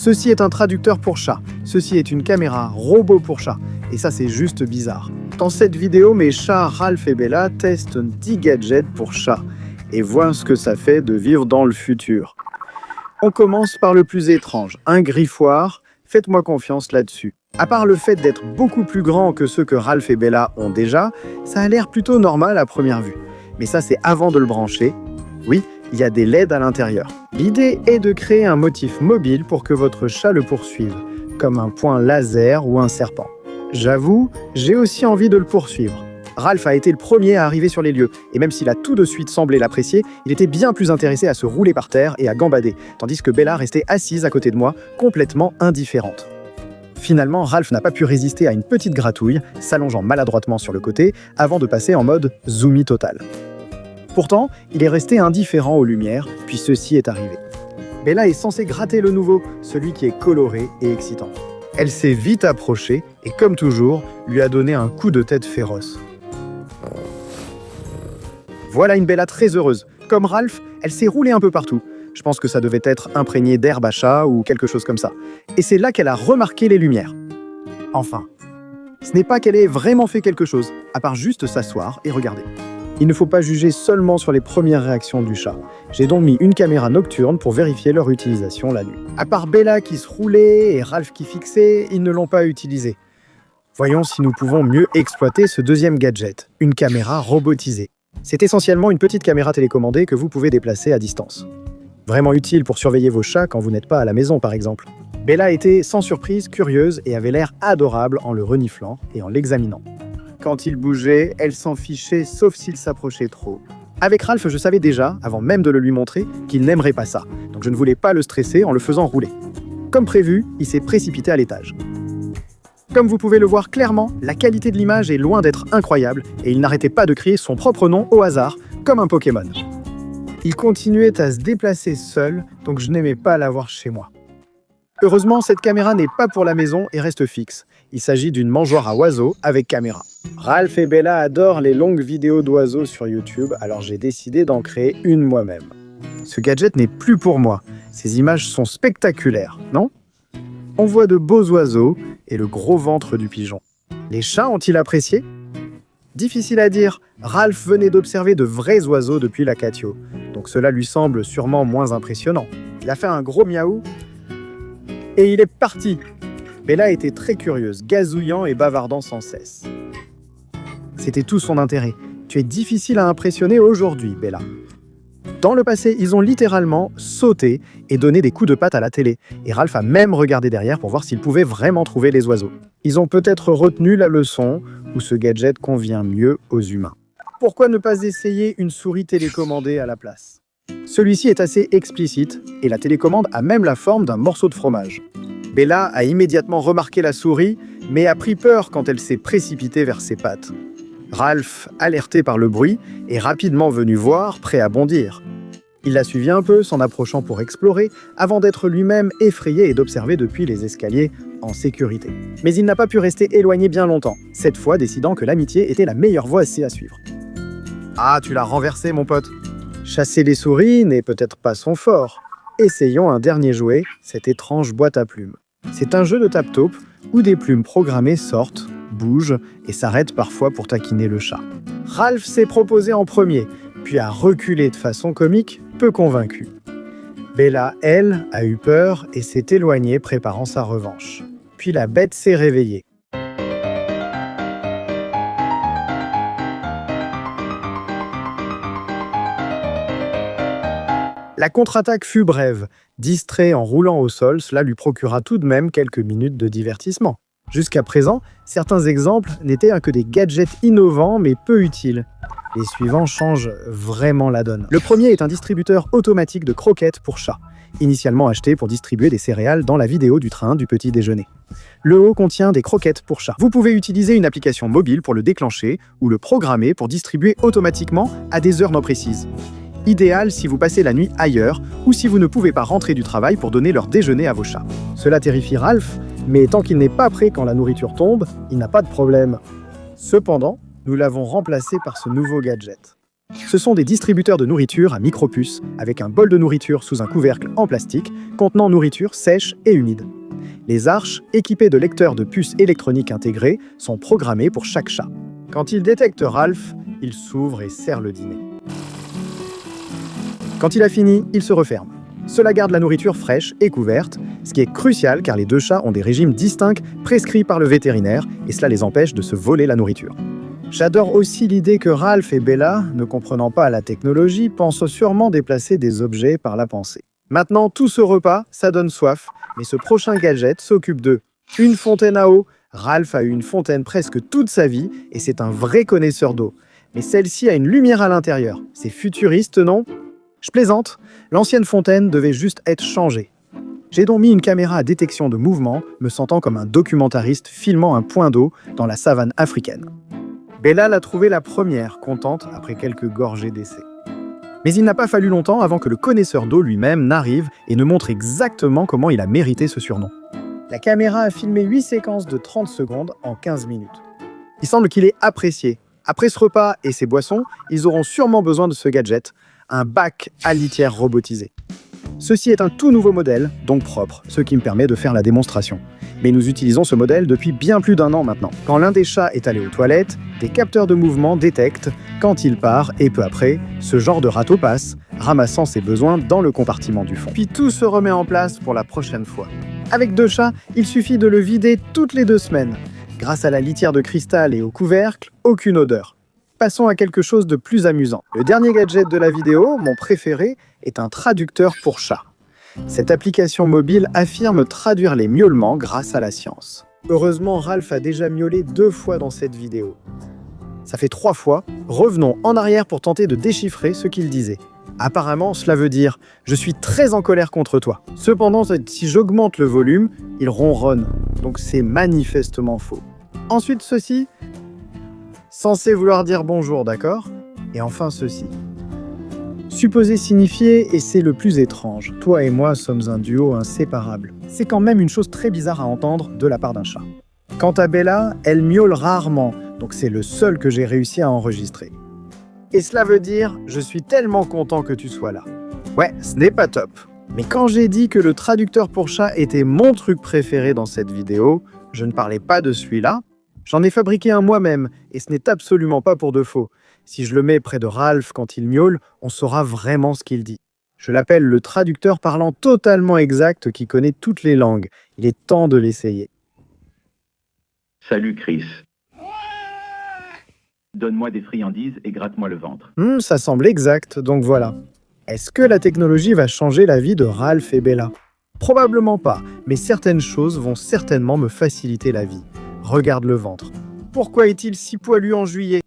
Ceci est un traducteur pour chat. Ceci est une caméra robot pour chat. Et ça, c'est juste bizarre. Dans cette vidéo, mes chats Ralph et Bella testent 10 gadgets pour chat et voient ce que ça fait de vivre dans le futur. On commence par le plus étrange, un griffoir. Faites-moi confiance là-dessus. À part le fait d'être beaucoup plus grand que ceux que Ralph et Bella ont déjà, ça a l'air plutôt normal à première vue. Mais ça, c'est avant de le brancher. Oui, il y a des LED à l'intérieur. L'idée est de créer un motif mobile pour que votre chat le poursuive, comme un point laser ou un serpent. J'avoue, j'ai aussi envie de le poursuivre. Ralph a été le premier à arriver sur les lieux, et même s'il a tout de suite semblé l'apprécier, il était bien plus intéressé à se rouler par terre et à gambader, tandis que Bella restait assise à côté de moi, complètement indifférente. Finalement, Ralph n'a pas pu résister à une petite gratouille, s'allongeant maladroitement sur le côté, avant de passer en mode zoomy total. Pourtant, il est resté indifférent aux lumières, puis ceci est arrivé. Bella est censée gratter le nouveau, celui qui est coloré et excitant. Elle s'est vite approchée et, comme toujours, lui a donné un coup de tête féroce. Voilà une Bella très heureuse. Comme Ralph, elle s'est roulée un peu partout. Je pense que ça devait être imprégné d'herbe à chat ou quelque chose comme ça. Et c'est là qu'elle a remarqué les lumières. Enfin, ce n'est pas qu'elle ait vraiment fait quelque chose, à part juste s'asseoir et regarder. Il ne faut pas juger seulement sur les premières réactions du chat. J'ai donc mis une caméra nocturne pour vérifier leur utilisation la nuit. À part Bella qui se roulait et Ralph qui fixait, ils ne l'ont pas utilisé. Voyons si nous pouvons mieux exploiter ce deuxième gadget, une caméra robotisée. C'est essentiellement une petite caméra télécommandée que vous pouvez déplacer à distance. Vraiment utile pour surveiller vos chats quand vous n'êtes pas à la maison, par exemple. Bella était sans surprise curieuse et avait l'air adorable en le reniflant et en l'examinant. Quand il bougeait, elle s'en fichait, sauf s'il s'approchait trop. Avec Ralph, je savais déjà, avant même de le lui montrer, qu'il n'aimerait pas ça. Donc je ne voulais pas le stresser en le faisant rouler. Comme prévu, il s'est précipité à l'étage. Comme vous pouvez le voir clairement, la qualité de l'image est loin d'être incroyable et il n'arrêtait pas de crier son propre nom au hasard, comme un Pokémon. Il continuait à se déplacer seul, donc je n'aimais pas l'avoir chez moi. Heureusement, cette caméra n'est pas pour la maison et reste fixe. Il s'agit d'une mangeoire à oiseaux avec caméra. Ralph et Bella adorent les longues vidéos d'oiseaux sur YouTube, alors j'ai décidé d'en créer une moi-même. Ce gadget n'est plus pour moi. Ces images sont spectaculaires, non ? On voit de beaux oiseaux et le gros ventre du pigeon. Les chats ont-ils apprécié ? Difficile à dire. Ralph venait d'observer de vrais oiseaux depuis la catio, donc cela lui semble sûrement moins impressionnant. Il a fait un gros miaou et il est parti. Bella était très curieuse, gazouillant et bavardant sans cesse. C'était tout son intérêt. Tu es difficile à impressionner aujourd'hui, Bella. Dans le passé, ils ont littéralement sauté et donné des coups de patte à la télé. Et Ralph a même regardé derrière pour voir s'il pouvait vraiment trouver les oiseaux. Ils ont peut-être retenu la leçon où ce gadget convient mieux aux humains. Pourquoi ne pas essayer une souris télécommandée à la place ? Celui-ci est assez explicite et la télécommande a même la forme d'un morceau de fromage. Bella a immédiatement remarqué la souris, mais a pris peur quand elle s'est précipitée vers ses pattes. Ralph, alerté par le bruit, est rapidement venu voir, prêt à bondir. Il l'a suivi un peu, s'en approchant pour explorer, avant d'être lui-même effrayé et d'observer depuis les escaliers en sécurité. Mais il n'a pas pu rester éloigné bien longtemps, cette fois décidant que l'amitié était la meilleure voie à suivre. « Ah, tu l'as renversé, mon pote !» Chasser les souris n'est peut-être pas son fort. Essayons un dernier jouet, cette étrange boîte à plumes. C'est un jeu de tape-taupe où des plumes programmées sortent, bougent et s'arrêtent parfois pour taquiner le chat. Ralph s'est proposé en premier, puis a reculé de façon comique, peu convaincu. Bella, elle, a eu peur et s'est éloignée préparant sa revanche. Puis la bête s'est réveillée. La contre-attaque fut brève. Distrait en roulant au sol, cela lui procura tout de même quelques minutes de divertissement. Jusqu'à présent, certains exemples n'étaient que des gadgets innovants mais peu utiles. Les suivants changent vraiment la donne. Le premier est un distributeur automatique de croquettes pour chats, initialement acheté pour distribuer des céréales dans la vidéo du train du petit déjeuner. Le haut contient des croquettes pour chats. Vous pouvez utiliser une application mobile pour le déclencher ou le programmer pour distribuer automatiquement à des heures non précises. Idéal si vous passez la nuit ailleurs ou si vous ne pouvez pas rentrer du travail pour donner leur déjeuner à vos chats. Cela terrifie Ralph, mais tant qu'il n'est pas prêt quand la nourriture tombe, il n'a pas de problème. Cependant, nous l'avons remplacé par ce nouveau gadget. Ce sont des distributeurs de nourriture à micropuces, avec un bol de nourriture sous un couvercle en plastique, contenant nourriture sèche et humide. Les arches, équipées de lecteurs de puces électroniques intégrés, sont programmées pour chaque chat. Quand il détecte Ralph, il s'ouvre et sert le dîner. Quand il a fini, il se referme. Cela garde la nourriture fraîche et couverte, ce qui est crucial car les deux chats ont des régimes distincts prescrits par le vétérinaire et cela les empêche de se voler la nourriture. J'adore aussi l'idée que Ralph et Bella, ne comprenant pas la technologie, pensent sûrement déplacer des objets par la pensée. Maintenant, tout ce repas, ça donne soif, mais ce prochain gadget s'occupe d'eux. Une fontaine à eau. Ralph a eu une fontaine presque toute sa vie et c'est un vrai connaisseur d'eau. Mais celle-ci a une lumière à l'intérieur. C'est futuriste, non ? Je plaisante, l'ancienne fontaine devait juste être changée. J'ai donc mis une caméra à détection de mouvement, me sentant comme un documentariste filmant un point d'eau dans la savane africaine. Bella l'a trouvée la première, contente après quelques gorgées d'essai. Mais il n'a pas fallu longtemps avant que le connaisseur d'eau lui-même n'arrive et ne montre exactement comment il a mérité ce surnom. La caméra a filmé 8 séquences de 30 secondes en 15 minutes. Il semble qu'il ait apprécié. Après ce repas et ces boissons, ils auront sûrement besoin de ce gadget, un bac à litière robotisé. Ceci est un tout nouveau modèle, donc propre, ce qui me permet de faire la démonstration. Mais nous utilisons ce modèle depuis bien plus d'1 an maintenant. Quand l'un des chats est allé aux toilettes, des capteurs de mouvement détectent quand il part et peu après, ce genre de râteau passe, ramassant ses besoins dans le compartiment du fond. Puis tout se remet en place pour la prochaine fois. Avec 2 chats, il suffit de le vider toutes les 2 semaines. Grâce à la litière de cristal et au couvercle, aucune odeur. Passons à quelque chose de plus amusant. Le dernier gadget de la vidéo, mon préféré, est un traducteur pour chat. Cette application mobile affirme traduire les miaulements grâce à la science. Heureusement, Ralph a déjà miaulé 2 fois dans cette vidéo. Ça fait 3 fois. Revenons en arrière pour tenter de déchiffrer ce qu'il disait. Apparemment, cela veut dire « Je suis très en colère contre toi ». Cependant, si j'augmente le volume, il ronronne. Donc c'est manifestement faux. Ensuite, ceci, censé vouloir dire bonjour, d'accord? Et enfin ceci. Supposé signifier, et c'est le plus étrange, toi et moi sommes un duo inséparable. C'est quand même une chose très bizarre à entendre de la part d'un chat. Quant à Bella, elle miaule rarement, donc c'est le seul que j'ai réussi à enregistrer. Et cela veut dire « Je suis tellement content que tu sois là ». Ouais, ce n'est pas top. Mais quand j'ai dit que le traducteur pour chat était mon truc préféré dans cette vidéo, je ne parlais pas de celui-là. J'en ai fabriqué un moi-même, et ce n'est absolument pas pour de faux. Si je le mets près de Ralph quand il miaule, on saura vraiment ce qu'il dit. Je l'appelle le traducteur parlant totalement exact qui connaît toutes les langues. Il est temps de l'essayer. Salut Chris. Donne-moi des friandises et gratte-moi le ventre. Ça semble exact, donc voilà. Est-ce que la technologie va changer la vie de Ralph et Bella? Probablement pas, mais certaines choses vont certainement me faciliter la vie. Regarde le ventre. Pourquoi est-il si poilu en juillet?